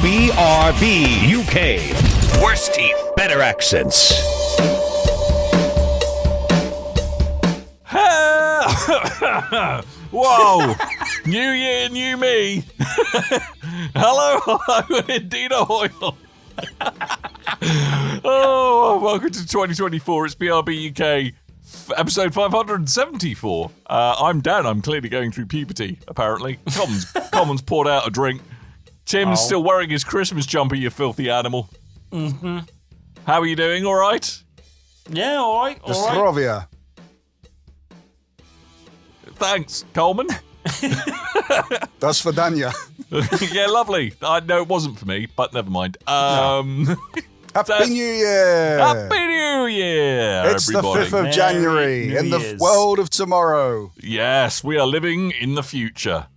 BRB UK. Worse teeth, better accents. Whoa! New year, new me. Hello, indeed, Hoyle. Oh, welcome to 2024. It's BRB UK, episode 574. I'm Dan. I'm clearly going through puberty, apparently. Common's poured out a drink. Tim's still wearing his Christmas jumper, you filthy animal. Mm-hmm. How are you doing? All right? Yeah, all right. Zdrovia. Thanks, Coleman. That's for Danya. Yeah, lovely. No, it wasn't for me, but never mind. Happy New Year! Happy New Year, It's everybody. the 5th of January New in the Year's. world of tomorrow. Yes, we are living in the future.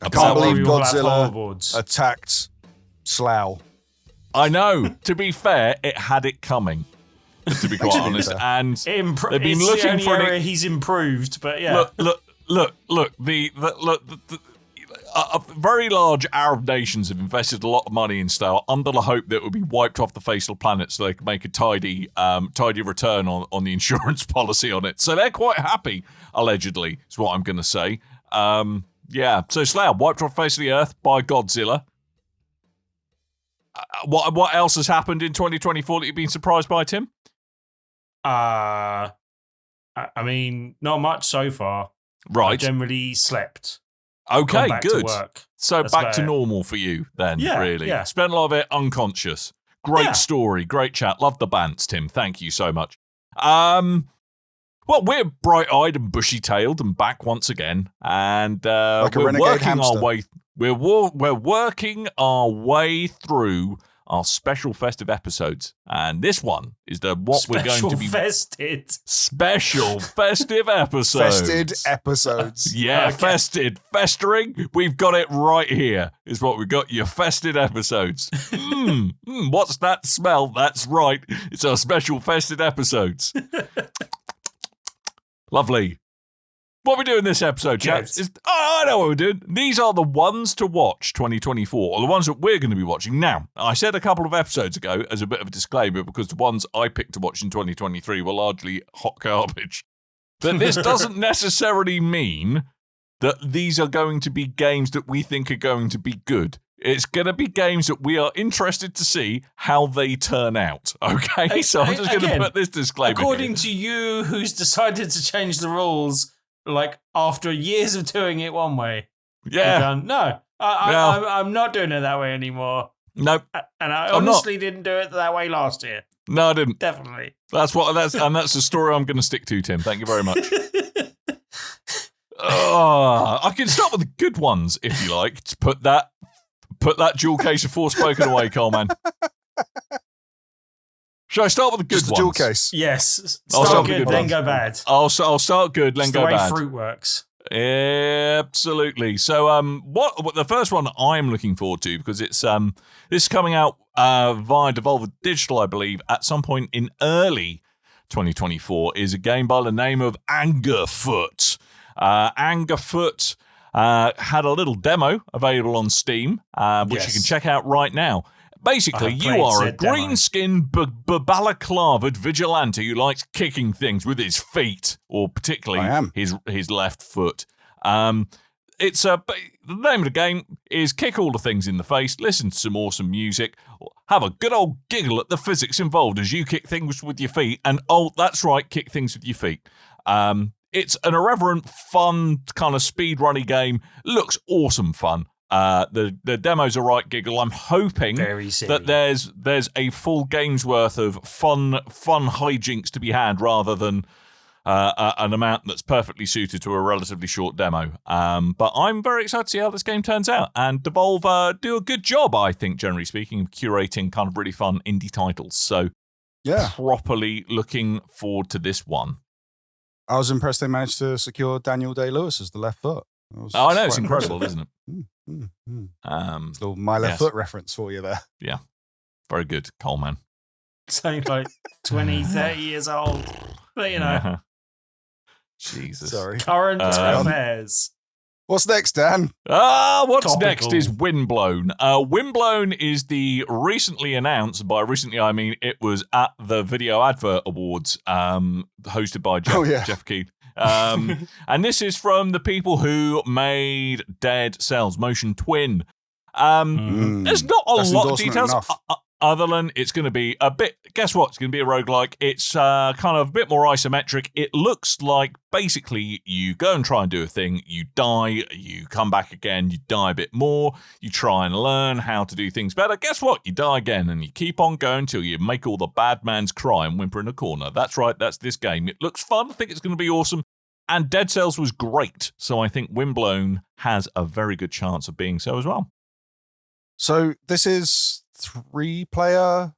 I can't believe we all have Godzilla hoverboards. attacked Slough. I know. To be fair, it had it coming. To be quite honest, and they've been it's looking the only for area he's improved, but yeah. Look. Very large Arab nations have invested a lot of money in Slough under the hope that it would be wiped off the face of the planet, so they could make a tidy return on the insurance policy on it. So they're quite happy, allegedly, is what I'm going to say. Yeah. So Slough wiped off the face of the earth by Godzilla. What else has happened in 2024 that you've been surprised by, Tim? I mean, not much so far. Right. I generally slept. Okay, Gone back good. To work. So That's back about to it. normal for you then, Yeah, really. yeah. Spent a lot of it unconscious. Great Yeah. story, great chat. Love the bants, Tim. Thank you so much. Well, we're bright-eyed and bushy-tailed and back once again, and Like a we're renegade working hamster. our way. We're working our way through our special festive episodes, and this one is we're going to be fested. special festive episodes. Fested episodes. Yeah, Okay. festering. We've got it right here. Is what we've got. Your fested episodes. What's that smell? That's right. It's our special fested episodes. Lovely. What are we doing this episode, chaps? I know what we're doing. These are the ones to watch 2024, or the ones that we're going to be watching. Now, I said a couple of episodes ago, as a bit of a disclaimer, because the ones I picked to watch in 2023 were largely hot garbage. But this doesn't necessarily mean that these are going to be games that we think are going to be good. It's going to be games that we are interested to see how they turn out. Okay? So I'm just going to put this disclaimer According here. to you, who's decided to change the rules, like after years of doing it one way. Yeah. You've gone, no, I'm not doing it that way anymore. Nope. And I I'm not. honestly didn't do it that way last year. No, I didn't. Definitely. That's the story I'm going to stick to, Tim. Thank you very much. I can start with the good ones if you like. To put that jewel case of Forspoken away, Coleman. Shall I start with the good Just the ones? jewel case. Yes. I'll Start start with good, the then good go bad. I'll start good, then It's go the way bad. fruit works. Absolutely. So, what the first one I'm looking forward to, because it's this is coming out via Devolver Digital, I believe, at some point in early 2024, is a game by the name of Angerfoot. Angerfoot had a little demo available on Steam, which you can check out right now. Basically, you are a green-skinned, balaclavaed vigilante who likes kicking things with his feet, or particularly his left foot. It's the name of the game is kick all the things in the face, listen to some awesome music, have a good old giggle at the physics involved as you kick things with your feet, and that's right, kick things with your feet. It's an irreverent, fun kind of speedrunny game. Looks awesome fun. The demo's a right giggle. I'm hoping that there's a full game's worth of fun hijinks to be had rather than an amount that's perfectly suited to a relatively short demo. But I'm very excited to see how this game turns out. And Devolver do a good job, I think, generally speaking, of curating kind of really fun indie titles. So properly looking forward to this one. I was impressed they managed to secure Daniel Day-Lewis as the left foot. I know, it's incredible, isn't it? Little My Left Foot reference for you there. Yeah. Very good, Coleman. It's only like 20, 30 years old. But, you know. Jesus. Sorry. Current affairs. What's next, Dan? What's Topical. next is Windblown. Windblown is the recently announced, by recently I mean it was at the Video Advert Awards, hosted by Jeff Keane. And this is from the people who made Dead Cells Motion Twin. There's not a lot of details other than it's going to be a bit, guess what? It's going to be a roguelike. It's kind of a bit more isometric. It looks like basically you go and try and do a thing, you die, you come back again, you die a bit more, you try and learn how to do things better. Guess what? You die again and you keep on going till you make all the bad mans cry and whimper in a corner. That's right, that's this game. It looks fun. I think it's going to be awesome. And Dead Cells was great. So I think Windblown has a very good chance of being so as well. So this is 3-player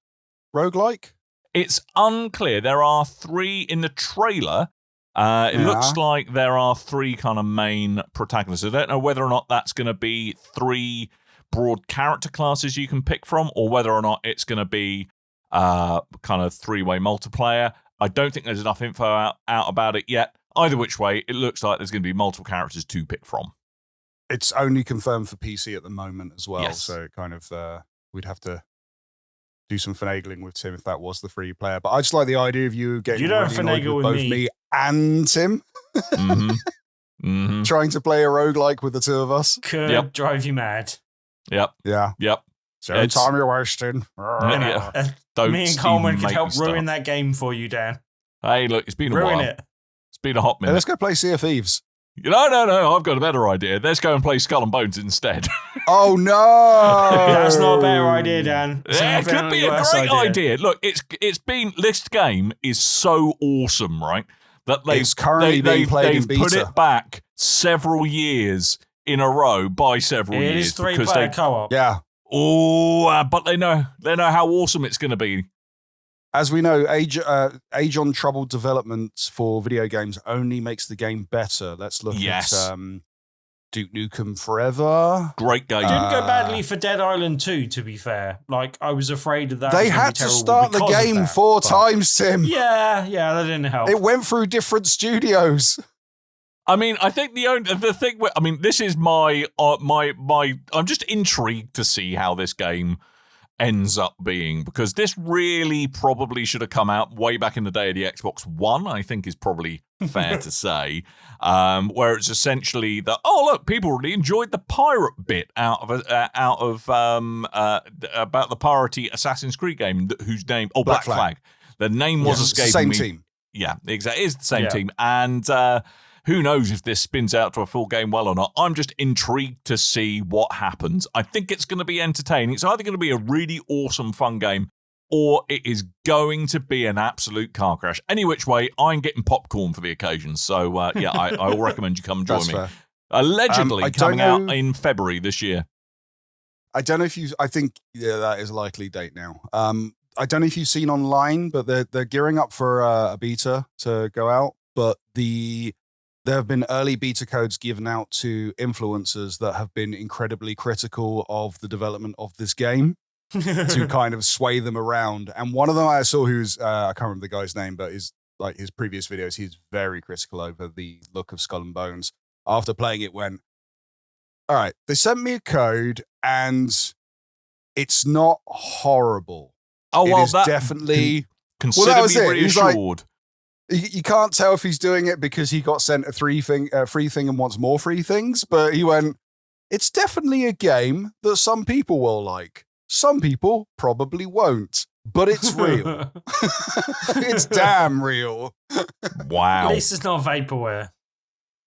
roguelike? It's unclear. There are 3 in the trailer. It looks like there are 3 kind of main protagonists. I don't know whether or not that's going to be 3 broad character classes you can pick from, or whether or not it's going to be kind of 3-way multiplayer. I don't think there's enough info out about it yet. Either which way, it looks like there's going to be multiple characters to pick from. It's only confirmed for PC at the moment as well, Yes. so kind of we'd have to do some finagling with Tim if that was the 3-player. But I just like the idea of you getting You don't really annoyed finagle with with both me. me and Tim trying to play a roguelike with the 2 of us. Could drive you mad. Yep. Yeah. So time you're wasting. Don't Me and Coleman even could make help me start. ruin that game for you, Dan. Hey, look, it's been a Ruin while. it. It's been a hot Hey, minute. let's go play Sea of Thieves. No, I've got a better idea. Let's go and play Skull and Bones instead. Oh no! That's not a better idea, Dan. It's Yeah, it could infinitely be a worse great idea. Look, it's been, this game is so awesome, right? That It's currently being played in they've put beta. it back several years in a row by several It years. is because 3-player they, co-op. Yeah. but they know how awesome it's going to be. As we know, age on troubled development for video games only makes the game better. Let's look Yes. at Duke Nukem Forever. Great game. Didn't go badly for Dead Island 2, to be fair. Like, I was afraid of that. They was gonna had be to terrible start the because of game that, 4 but- times, Tim. Yeah, that didn't help. It went through different studios. I mean, I think the thing. I mean, this is my. I'm just intrigued to see how this game ends up being, because this really probably should have come out way back in the day of the Xbox One. I think is probably fair to say, where it's essentially that look, people really enjoyed the pirate bit out of about the piratey Assassin's Creed game whose name Black Flag. The name was It's the escaping same me. team. Yeah, exactly. It's the same Yeah. team. And who knows if this spins out to a full game well or not. I'm just intrigued to see what happens. I think it's going to be entertaining. It's either going to be a really awesome, fun game, or it is going to be an absolute car crash. Any which way, I'm getting popcorn for the occasion. So, I will recommend you come and join That's me. fair. Allegedly I don't coming out know- in February this year. I don't know if I think that is a likely date now. I don't know if you've seen online, but they're gearing up for a beta to go out. But there have been early beta codes given out to influencers that have been incredibly critical of the development of this game to kind of sway them around. And one of them I saw, who's I can't remember the guy's name, but is like his previous videos, he's very critical over the look of Skull and Bones. After playing it, went, all right, they sent me a code and it's not horrible. Oh, It well, is that definitely. consider Well, that was me it. He's like- reassured. You can't tell if he's doing it because he got sent a free thing and wants more free things, but he went, it's definitely a game that some people will like. Some people probably won't, but it's real. It's damn real. Wow. At least it's not vaporware,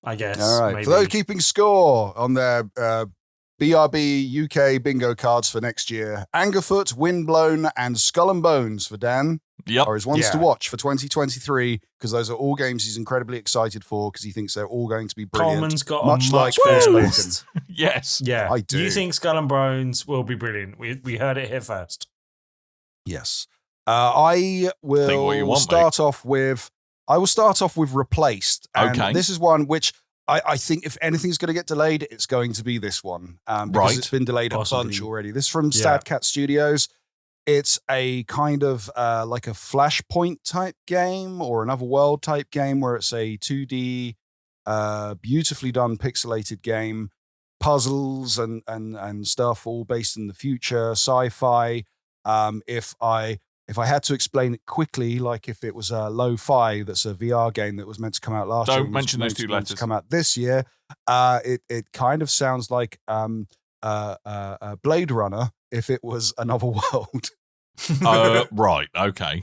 I guess. All right. Maybe. For those keeping score on their BRB UK bingo cards for next year, Angerfoot, Windblown, and Skull and Bones for Dan Yep. are his ones to Yeah. watch for 2023, because those are all games he's incredibly excited for because he thinks they're all going to be brilliant. Coleman's got much a like much better Forspoken. list. Yes. Yeah, I do. You think Skull and Bones will be brilliant? We heard it here first. Yes. I will Think what you want, start off with Replaced. And Okay. this is one which I think if anything's going to get delayed, it's going to be this one. Because Right. it's been delayed a Possibly. bunch already. This is from Yeah. Statcat Studios. It's a kind of like a Flashpoint type game or another world type game where it's a 2D beautifully done pixelated game, puzzles and stuff, all based in the future, sci-fi. If I had to explain it quickly, like if it was a lo-fi, that's a VR game that was meant to come out last year. Don't mention those two letters. To come out this year. It kind of sounds like Blade Runner if it was another world. Right. Okay.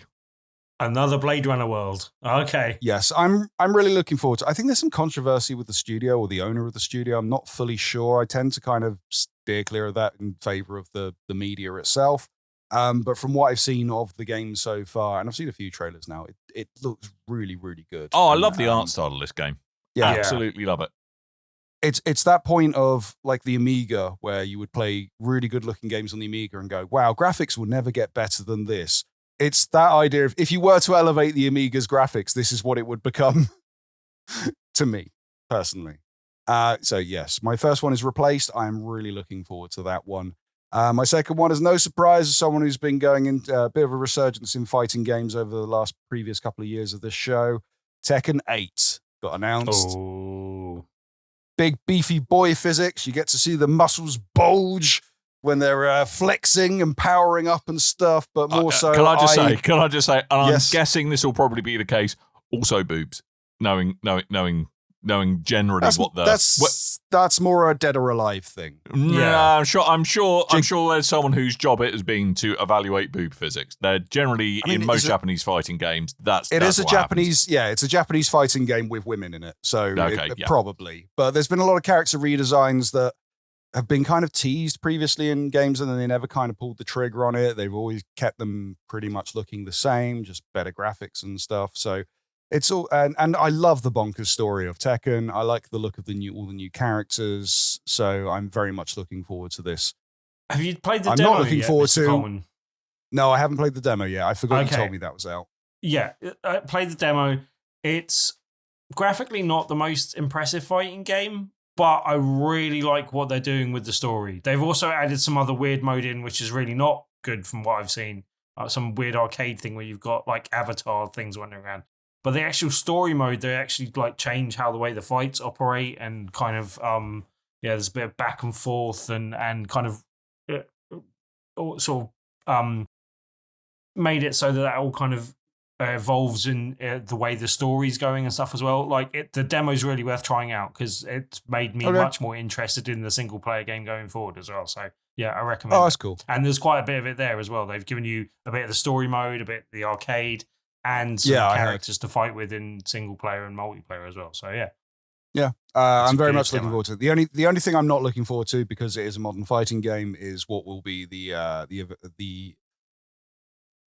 Another Blade Runner world. Okay. Yes, I'm really looking forward to. I think there's some controversy with the studio or the owner of the studio. I'm not fully sure. I tend to kind of steer clear of that in favor of the media itself. But from what I've seen of the game so far, and I've seen a few trailers now, it looks really, really good. Oh, I love the art style of this game. Yeah, absolutely love it. It's that point of like the Amiga where you would play really good looking games on the Amiga and go, wow, graphics will never get better than this. It's that idea of if you were to elevate the Amiga's graphics, this is what it would become to me personally. So yes, my first one is replaced. I'm really looking forward to that one. My second one is no surprise as someone who's been going into a bit of a resurgence in fighting games over the previous couple of years of this show. Tekken 8 got announced. Oh. Big beefy boy physics. You get to see the muscles bulge when they're flexing and powering up and stuff, but more so. Can I just say, and Yes. I'm guessing this will probably be the case. Also, boobs. Knowing generally that's more a dead or alive thing. Yeah, I'm sure there's someone whose job it has been to evaluate boob physics. They're generally in most Japanese fighting games. It's a Japanese fighting game with women in it. So okay, probably. But there's been a lot of character redesigns that have been kind of teased previously in games, and then they never kind of pulled the trigger on it. They've always kept them pretty much looking the same, just better graphics and stuff. So it's all, and I love the bonkers story of Tekken. I like the look of all the new characters. So I'm very much looking forward to this. Have you played the I'm demo not looking yet, forward Mr. to. Coleman? No, I haven't played the demo yet. I forgot you told me that was out. Yeah, I played the demo. It's graphically not the most impressive fighting game, but I really like what they're doing with the story. They've also added some other weird mode in, which is really not good from what I've seen. Some weird arcade thing where you've got like avatar things wandering around. But the actual story mode, they actually like change how the way the fights operate and kind of there's a bit of back and forth and kind of made it so that all kind of evolves in the way the story's going and stuff as well. Like the demo's really worth trying out because it's made me much more interested in the single player game going forward as well. So yeah, I recommend. Oh, that's cool. And there's quite a bit of it there as well. They've given you a bit of the story mode, a bit of the arcade, and some characters to fight with in single player and multiplayer as well. So yeah. I'm very much looking forward to it. The only thing I'm not looking forward to, because it is a modern fighting game, is what will be the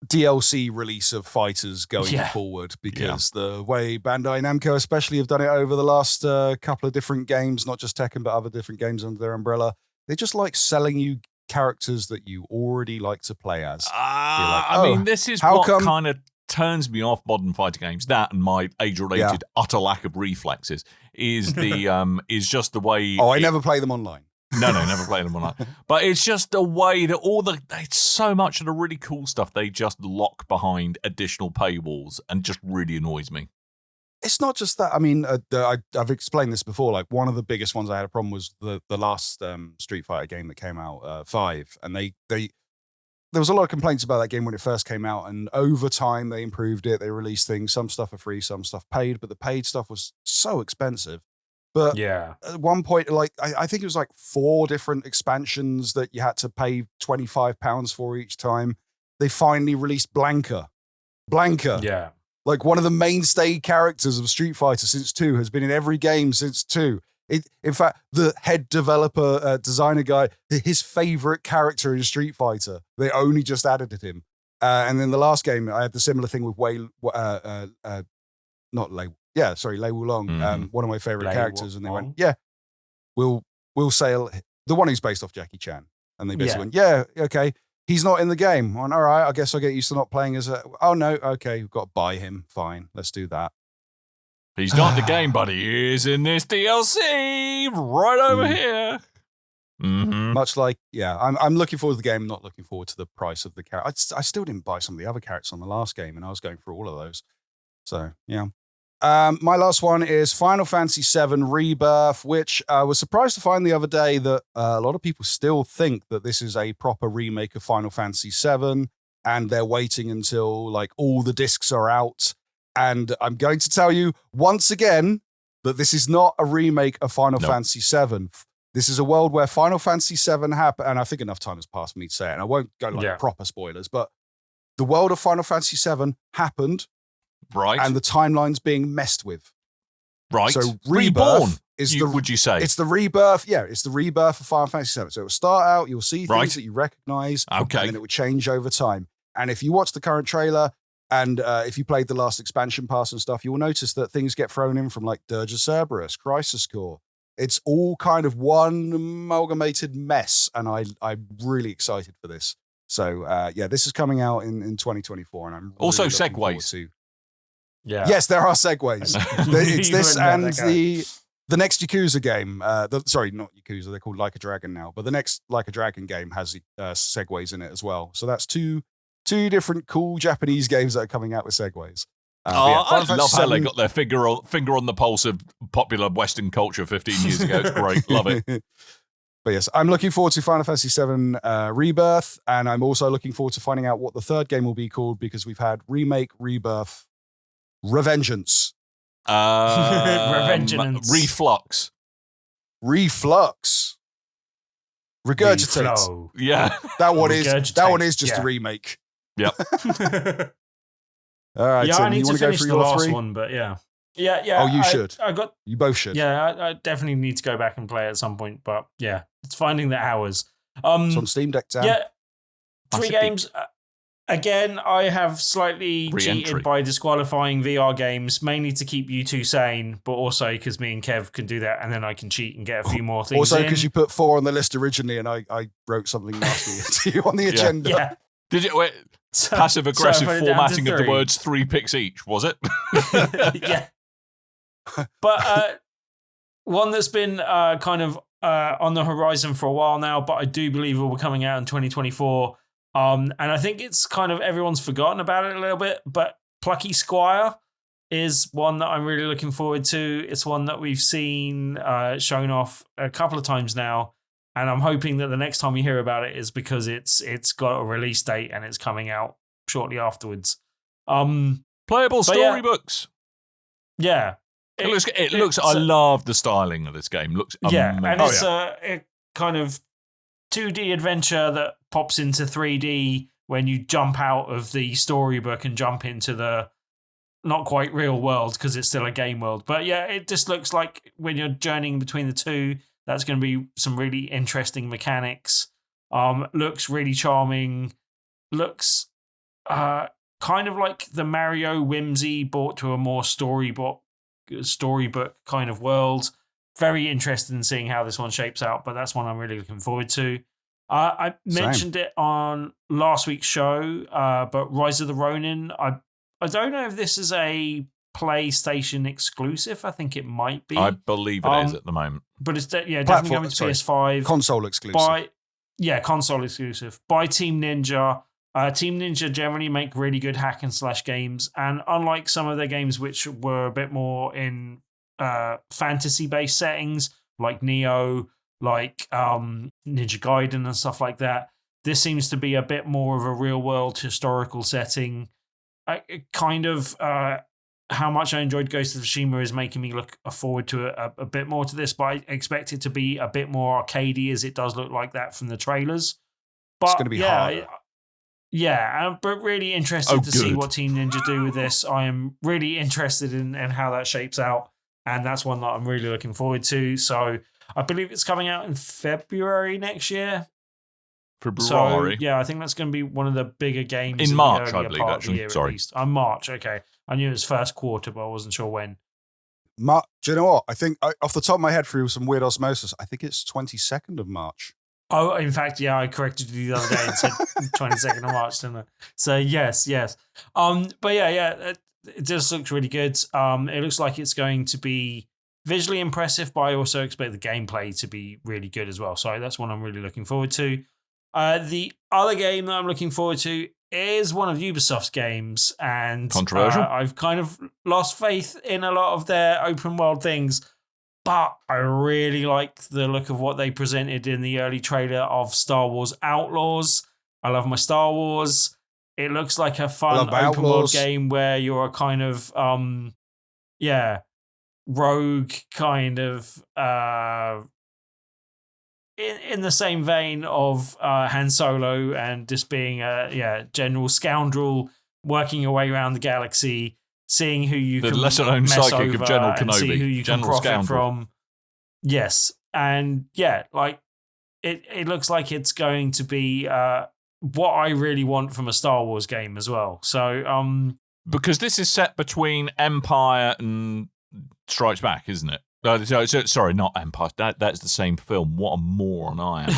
DLC release of fighters going forward, because the way Bandai Namco especially have done it over the last couple of different games, not just Tekken but other different games under their umbrella, they just like selling you characters that you already like to play as. I mean, this is what kind of turns me off modern fighting games. That and my age-related utter lack of reflexes is the is just the way. I never play them online. No, never play them online. But it's just the way that it's so much of the really cool stuff they just lock behind additional paywalls and just really annoys me. It's not just that. I mean, I've explained this before. Like, one of the biggest ones I had a problem was the last Street Fighter game that came out, 5, and they there was a lot of complaints about that game when it first came out, and over time they improved it. They released things. Some stuff for free, some stuff paid, but the paid stuff was so expensive. But at one point, like I think it was like 4 different expansions that you had to pay £25 for each time. They finally released Blanca. Yeah. Like one of the mainstay characters of Street Fighter since 2 has been in every game since 2. In fact, the head developer, designer guy, his favorite character in Street Fighter, they only just added him. And then the last game, I had the similar thing with Lei Wulong, one of my favorite characters. And they went, we'll say the one who's based off Jackie Chan. And they basically went, okay, he's not in the game. I went, all right, I guess I'll get used to not playing as oh no, okay, we've got to buy him. Fine, let's do that. He's not in the game, but he is in this DLC right over here. Mm-hmm. Much like, I'm looking forward to the game, not looking forward to the price of the character. I still didn't buy some of the other characters on the last game, and I was going through all of those. So, yeah. My last one is Final Fantasy VII Rebirth, which I was surprised to find the other day that a lot of people still think that this is a proper remake of Final Fantasy VII, and they're waiting until like all the discs are out. And I'm going to tell you once again that this is not a remake of Final Fantasy VII. This is a world where Final Fantasy VII happened, and I think enough time has passed for me to say it, and I won't go like proper spoilers, but the world of Final Fantasy VII happened. Right. And the timeline's being messed with. Right. So Reborn, is would you say? It's the rebirth. Yeah, it's the rebirth of Final Fantasy VII. So it will start out, you'll see things that you recognize, and then it will change over time. And if you watch the current trailer, and if you played the last expansion pass and stuff, you will notice that things get thrown in from like Dirge of Cerberus, Crisis Core. It's all kind of one amalgamated mess, and I'm really excited for this. So this is coming out in 2024, and I'm really also looking forward segues. to. Yeah. Yes, there are segues. It's this and the next Yakuza game. Sorry, not Yakuza. They're called Like a Dragon now. But the next Like a Dragon game has segues in it as well. So that's two different cool Japanese games that are coming out with segues. I love how they got their finger on the pulse of popular Western culture 15 years ago. It's great. Love it. But yes, I'm looking forward to Final Fantasy VII Rebirth. And I'm also looking forward to finding out what the third game will be called, because we've had Remake, Rebirth, Revengeance. Revengeance. Reflux. Regurgitate. Reflow. Yeah. That one is just a remake. Yep. All right. Yeah, Tim, I need you to want to go finish for the your last three? one, but yeah. Yeah. Oh, you should. You both should. Yeah, I definitely need to go back and play at some point, but yeah, it's finding the hours. It's on Steam Deck, Dan. Yeah, 3 games. Again, I have slightly cheated by disqualifying VR games, mainly to keep you two sane, but also because me and Kev can do that, and then I can cheat and get a few more things. Also, because you put 4 on the list originally, and I wrote something nasty to you on the agenda. Yeah. Did you? Wait, passive aggressive formatting of the 3. words 3 picks each, was it? Yeah. But one that's been kind of on the horizon for a while now, but I do believe it will be coming out in 2024. And I think it's kind of everyone's forgotten about it a little bit, but Plucky Squire is one that I'm really looking forward to. It's one that we've seen shown off a couple of times now, and I'm hoping that the next time we hear about it is because it's got a release date and it's coming out shortly afterwards. Playable storybooks. Yeah. It looks. I love the styling of this game. Looks amazing. And it's a kind of 2D adventure that pops into 3D when you jump out of the storybook and jump into the not quite real world, because it's still a game world. But yeah, it just looks like when you're journeying between the two, that's going to be some really interesting mechanics. Looks really charming. Looks kind of like the Mario whimsy brought to a more storybook kind of world. Very interested in seeing how this one shapes out, but that's one I'm really looking forward to. I mentioned it on last week's show, but Rise of the Ronin, I don't know if this is a PlayStation exclusive. I think it might be. I believe it is at the moment. But it's definitely going to PS5. Console exclusive. Console exclusive. By Team Ninja. Team Ninja generally make really good hack and slash games, and unlike some of their games which were a bit more in fantasy-based settings, like Neo, like Ninja Gaiden and stuff like that, this seems to be a bit more of a real-world historical setting. How much I enjoyed Ghost of Tsushima is making me look forward to a bit more to this, but I expect it to be a bit more arcadey, as it does look like that from the trailers. But it's going to be harder. Yeah, but really interested to see what Team Ninja do with this. I am really interested in how that shapes out, and that's one that I'm really looking forward to. So I believe it's coming out in February next year. February. So, yeah, I think that's going to be one of the bigger games in March, I the believe. Actually, year, sorry, March. Okay, I knew it was first quarter, but I wasn't sure when. Do you know what? I think off the top of my head, through some weird osmosis, I think it's 22nd of March. Oh, in fact, yeah, I corrected you the other day and said 22nd of March, didn't I? So yes. But yeah, it just looks really good. It looks like it's going to be visually impressive, but I also expect the gameplay to be really good as well. So that's one I'm really looking forward to. The other game that I'm looking forward to is one of Ubisoft's games, and Controversial. I've kind of lost faith in a lot of their open world things. But I really like the look of what they presented in the early trailer of Star Wars Outlaws. I love my Star Wars. It looks like a fun open world game where you're a kind of rogue kind of in the same vein of Han Solo, and just being a general scoundrel working your way around the galaxy, seeing who you can lesser known mess sidekick over of General and see Kenobi, who you General can profit Scoundrel. from. Yes, and like it looks like it's going to be what I really want from a Star Wars game as well. So because this is set between Empire and Strikes Back, isn't it? Sorry, not Empire. That's the same film. What a moron I am.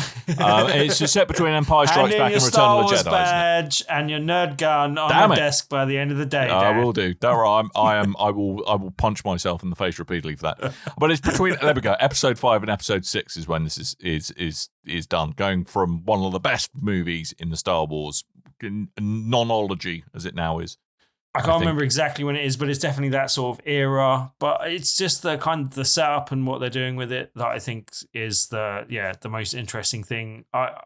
It's set between Empire Strikes Back and Return of the Jedi, badge and your nerd gun on Damn the it. desk by the end of the day. I will do. Don't worry. I will punch myself in the face repeatedly for that. But it's between. There we go. Episode 5 and Episode 6 is when this is done. Going from one of the best movies in the Star Wars nonology as it now is. I can't remember exactly when it is, but it's definitely that sort of era. But it's just the kind of the setup and what they're doing with it that I think is the most interesting thing. I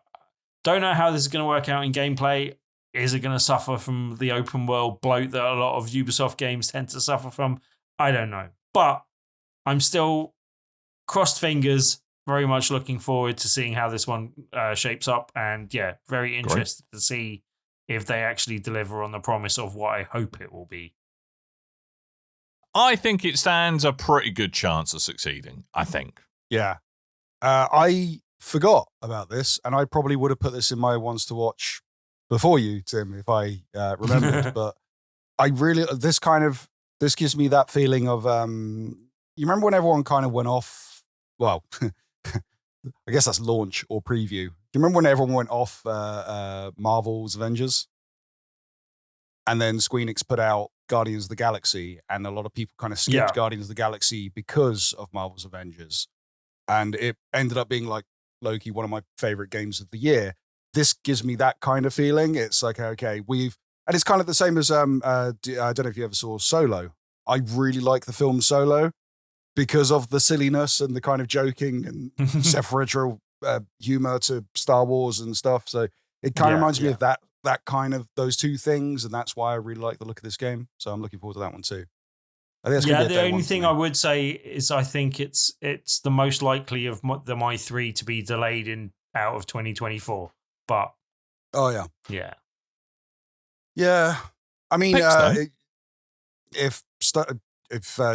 don't know how this is going to work out in gameplay. Is it going to suffer from the open world bloat that a lot of Ubisoft games tend to suffer from? I don't know. But I'm still crossed fingers, very much looking forward to seeing how this one shapes up. And very interested to see if they actually deliver on the promise of what I hope it will be. I think it stands a pretty good chance of succeeding, I think. Yeah. I forgot about this, and I probably would have put this in my ones to watch before you, Tim, if I remembered. But I really, this gives me that feeling of, you remember when everyone kind of went off? Well, I guess that's launch or preview. Do you remember when everyone went off Marvel's Avengers? And then Square Enix put out Guardians of the Galaxy, and a lot of people kind of skipped Guardians of the Galaxy because of Marvel's Avengers. And it ended up being like low-key one of my favorite games of the year. This gives me that kind of feeling. It's like, okay, and it's kind of the same as, I don't know if you ever saw Solo. I really like the film Solo because of the silliness and the kind of joking and self-referential humor to Star Wars and stuff. So it kind of reminds me of that kind of those two things, and that's why I really like the look of this game. So I'm looking forward to that one too. I think the only thing I would say is I think it's the most likely of my 3 to be delayed out of 2024. But yeah. I mean, if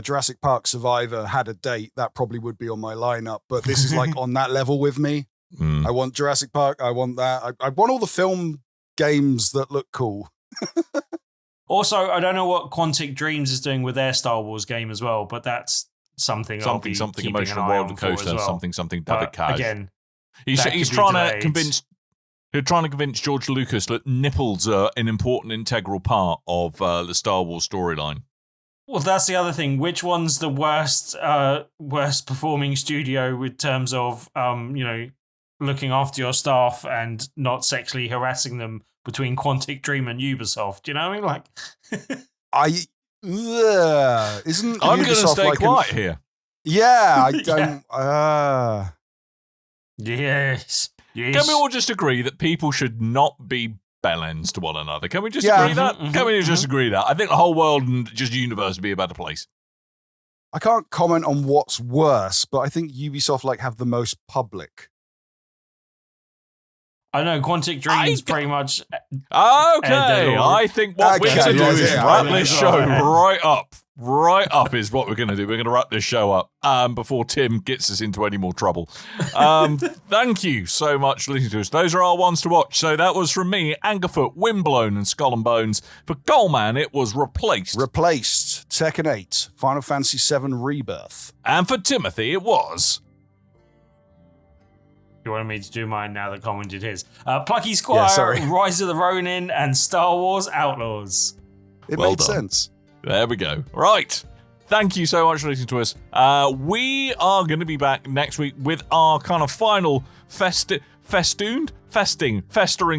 Jurassic Park Survivor had a date, that probably would be on my lineup. But this is like on that level with me. I want Jurassic Park. I want that. I want all the film games that look cool. Also, I don't know what Quantic Dreams is doing with their Star Wars game as well, but that's something emotional roller coaster, something David Cage. Again, he's trying to convince George Lucas that nipples are an important integral part of the Star Wars storyline. Well, that's the other thing. Which one's the worst performing studio in terms of looking after your staff and not sexually harassing them between Quantic Dream and Ubisoft? You know what I mean? Isn't I'm going to stay like quiet here. Yeah, I don't. Yes. Can we all just agree that people should not be bellends to one another? Can we just agree that? Can we just agree that? I think the whole world and just universe would be a better place. I can't comment on what's worse, but I think Ubisoft have the most public. I know Quantic Dream's pretty much. Okay, I think what we're going to do is wrap this show right up. Right up is what we're going to do. We're going to wrap this show up before Tim gets us into any more trouble. Thank you so much for listening to us. Those are our ones to watch. So that was from me, Angerfoot, Windblown, and Skull and Bones. For Coleman, it was Replaced. Tekken 8, Final Fantasy VII Rebirth. And for Timothy, it was... You wanted me to do mine now that Coleman did his. Plucky Squire, Rise of the Ronin, and Star Wars Outlaws. It made sense. There we go. Right. thank you so much for listening to us. We are going to be back next week with our kind of final festering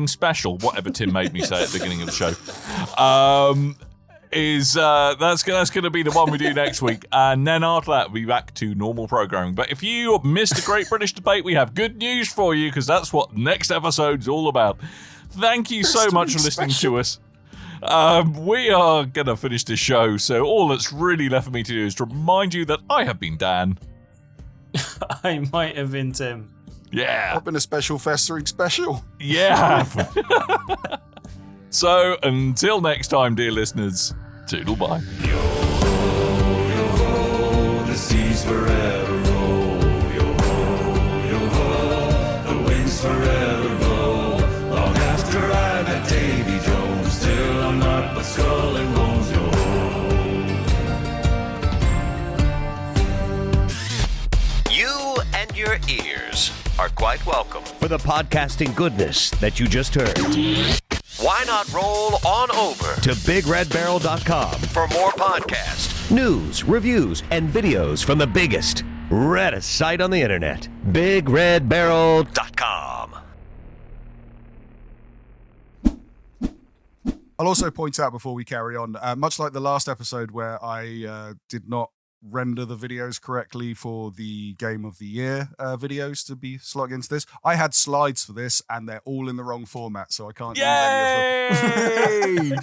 special, whatever Tim made me say at the beginning of the show. That's going to be the one we do next week, and then after that we'll be back to normal programming. But if you missed a Great British Debate, we have good news for you, because that's what next episode's all about. Thank you so much for listening to us. We are going to finish this show, so all that's really left for me to do is to remind you that I have been Dan. I might have been Tim. Yeah. I've been a special festering special. Yeah. So until next time, dear listeners, toodle bye. Yo-ho, the seas forever roll. Yo-ho, the winds forever roll. Long after I met Davy Jones, still I'm not but skull and bones. Yo-ho. You and your ears are quite welcome. For the podcasting goodness that you just heard. Why not roll on over To BigRedBarrel.com. for more podcasts? News, reviews, and videos from the biggest, reddest site on the internet. BigRedBarrel.com. I'll also point out before we carry on, much like the last episode where I did not render the videos correctly for the Game of the Year videos to be slot against this, I had slides for this and they're all in the wrong format, so I can't use any of them. Yay!